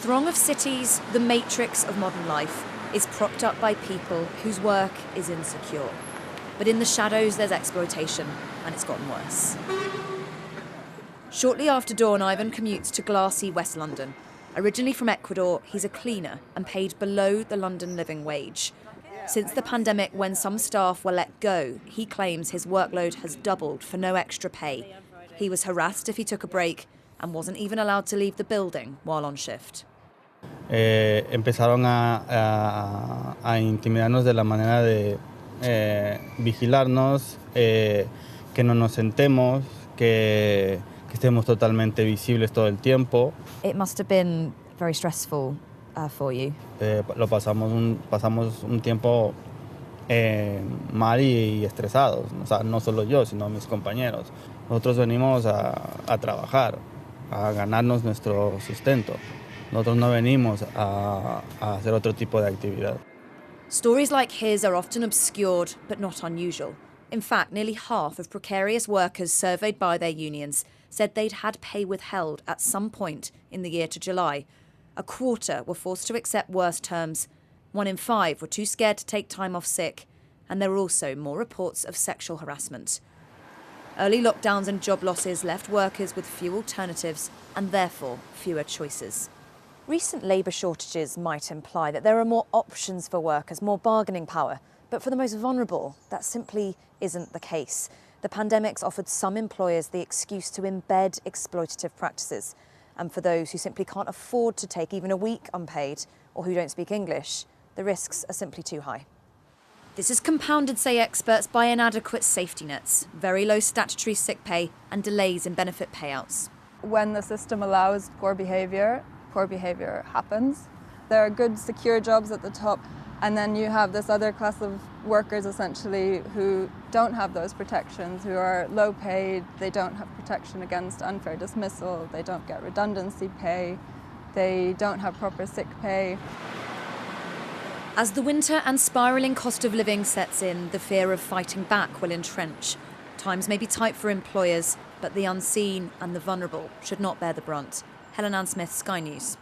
throng of cities, the matrix of modern life, is propped up by people whose work is insecure. But in the shadows, there's exploitation, and it's gotten worse. Shortly after dawn, Ivan commutes to glassy West London. Originally from Ecuador, he's a cleaner and paid below the London living wage. Since the pandemic, when some staff were let go, he claims his workload has doubled for no extra pay. He was harassed if he took a break and wasn't even allowed to leave the building while on shift. Empezaron a intimidarnos de la manera de vigilarnos, que no nos sentemos, que estemos totalmente visibles todo el tiempo. It must have been very stressful for you. Pasamos un tiempo mal y estresados, o sea, no solo yo, sino mis compañeros. Nosotros venimos a trabajar, a ganarnos nuestro sustento. Nosotros no venimos a hacer otro tipo de actividad. Stories like his are often obscured, but not unusual. In fact, nearly half of precarious workers surveyed by their unions said they'd had pay withheld at some point in the year to July. A quarter were forced to accept worse terms. 1 in 5 were too scared to take time off sick. And there were also more reports of sexual harassment. Early lockdowns and job losses left workers with few alternatives and therefore fewer choices. Recent labour shortages might imply that there are more options for workers, more bargaining power. But for the most vulnerable, that simply isn't the case. The pandemic's offered some employers the excuse to embed exploitative practices. And for those who simply can't afford to take even a week unpaid or who don't speak English, the risks are simply too high. This is compounded, say experts, by inadequate safety nets, very low statutory sick pay and delays in benefit payouts. When the system allows poor behaviour happens. There are good, secure jobs at the top, and then you have this other class of workers, essentially, who don't have those protections, who are low paid, they don't have protection against unfair dismissal, they don't get redundancy pay, they don't have proper sick pay. As the winter and spiralling cost of living sets in, the fear of fighting back will entrench. Times may be tight for employers, but the unseen and the vulnerable should not bear the brunt. Helen-Ann Smith, Sky News.